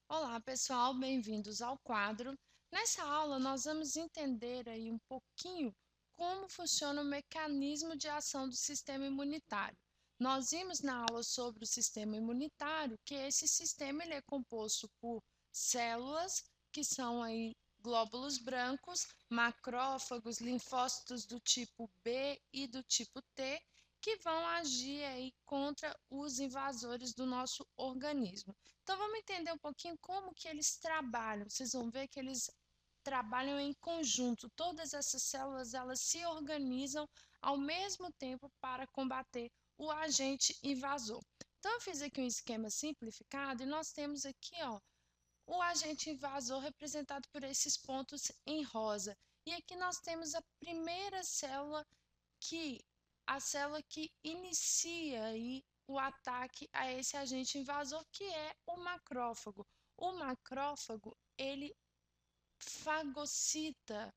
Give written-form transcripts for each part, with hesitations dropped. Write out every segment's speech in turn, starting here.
Olá, pessoal, bem-vindos ao quadro. Nessa aula, nós vamos entender aí um pouquinho como funciona o mecanismo de ação do sistema imunitário. Nós vimos na aula sobre o sistema imunitário que esse sistema ele é composto por células, que são aí glóbulos brancos, macrófagos, linfócitos do tipo B e do tipo T, que vão agir aí contra os invasores do nosso organismo. Então vamos entender um pouquinho como que eles trabalham. Vocês vão ver que eles trabalham em conjunto. Todas essas células, elas se organizam ao mesmo tempo para combater o agente invasor. Então eu fiz aqui um esquema simplificado e nós temos aqui, ó, o agente invasor representado por esses pontos em rosa. E aqui nós temos a primeira célula que a célula que inicia aí o ataque a esse agente invasor, que é o macrófago. O macrófago, ele fagocita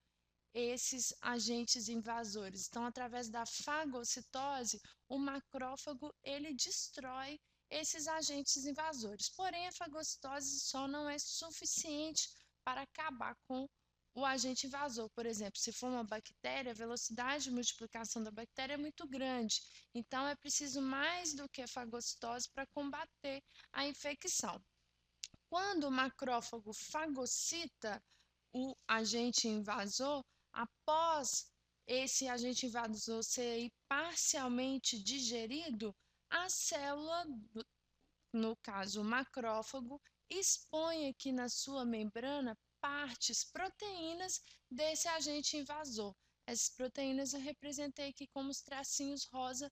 esses agentes invasores. Então, através da fagocitose, o macrófago ele destrói esses agentes invasores. Porém, a fagocitose só não é suficiente para acabar com o agente invasor. Por exemplo, se for uma bactéria, a velocidade de multiplicação da bactéria é muito grande. Então, é preciso mais do que a fagocitose para combater a infecção. Quando o macrófago fagocita o agente invasor, após esse agente invasor ser parcialmente digerido, a célula, no caso o macrófago, expõe aqui na sua membrana partes, proteínas desse agente invasor. Essas proteínas eu representei aqui como os tracinhos rosa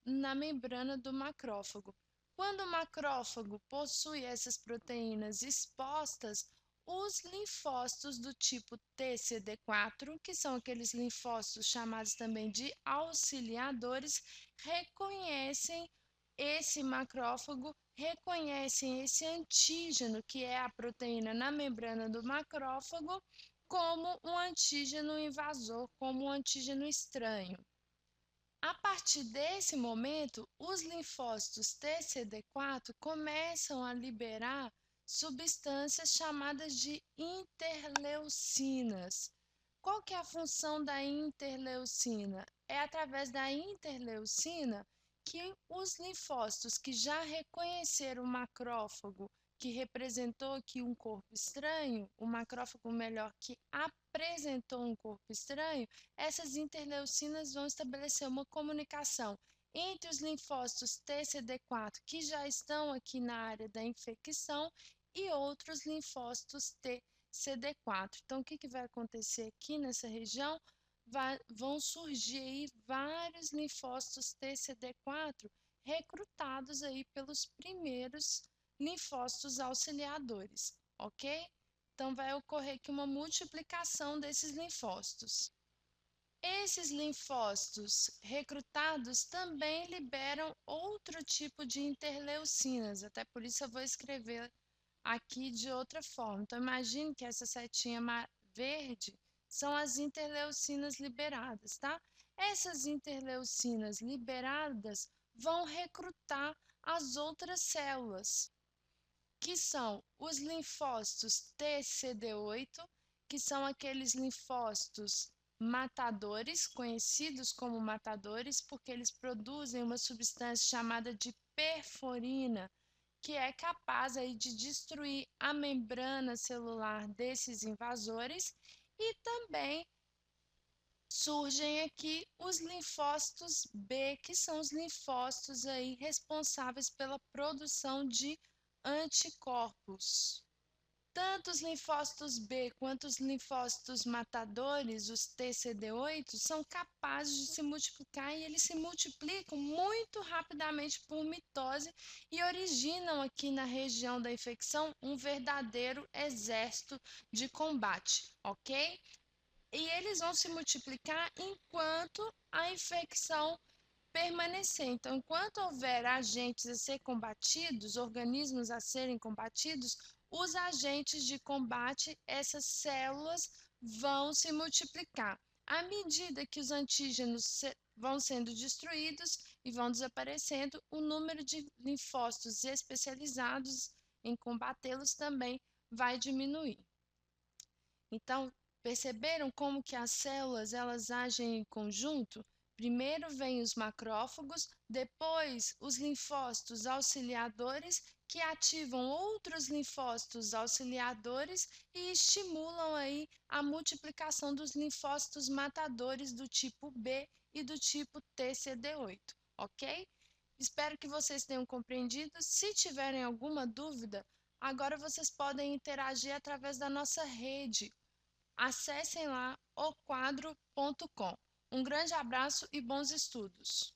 na membrana do macrófago. Quando o macrófago possui essas proteínas expostas, os linfócitos do tipo TCD4, que são aqueles linfócitos chamados também de auxiliadores, reconhecem esse macrófago, reconhecem esse antígeno, que é a proteína na membrana do macrófago, como um antígeno invasor, como um antígeno estranho. A partir desse momento, os linfócitos TCD4 começam a liberar substâncias chamadas de interleucinas. Qual que é a função da interleucina? É através da interleucina que os linfócitos que já reconheceram o macrófago, que representou aqui um corpo estranho, o macrófago melhor que apresentou um corpo estranho, essas interleucinas vão estabelecer uma comunicação entre os linfócitos TCD4 que já estão aqui na área da infecção e outros linfócitos TCD4. Então, o que vai acontecer aqui nessa região? Vão surgir aí vários linfócitos TCD4 recrutados aí pelos primeiros linfócitos auxiliadores, ok? Então, vai ocorrer aqui uma multiplicação desses linfócitos. Esses linfócitos recrutados também liberam outro tipo de interleucinas, até por isso eu vou escrever aqui de outra forma. Então, imagine que essa setinha verde são as interleucinas liberadas, tá? Essas interleucinas liberadas vão recrutar as outras células, que são os linfócitos TCD8, que são aqueles linfócitos matadores, conhecidos como matadores, porque eles produzem uma substância chamada de perforina, que é capaz aí de destruir a membrana celular desses invasores, e também surgem aqui os linfócitos B, que são os linfócitos aí responsáveis pela produção de anticorpos. Tanto os linfócitos B quanto os linfócitos matadores, os TCD8, são capazes de se multiplicar e eles se multiplicam muito rapidamente por mitose e originam aqui na região da infecção um verdadeiro exército de combate, ok? E eles vão se multiplicar enquanto a infecção permanecer. Então, enquanto houver agentes a ser combatidos, organismos a serem combatidos, os agentes de combate, essas células, vão se multiplicar. À medida que os antígenos vão sendo destruídos e vão desaparecendo, o número de linfócitos especializados em combatê-los também vai diminuir. Então, perceberam como que as células elas agem em conjunto? Primeiro vêm os macrófagos, depois os linfócitos auxiliadores que ativam outros linfócitos auxiliadores e estimulam aí a multiplicação dos linfócitos matadores do tipo B e do tipo TCD8, ok? Espero que vocês tenham compreendido. Se tiverem alguma dúvida, agora vocês podem interagir através da nossa rede. Acessem lá oquadro.com. Um grande abraço e bons estudos!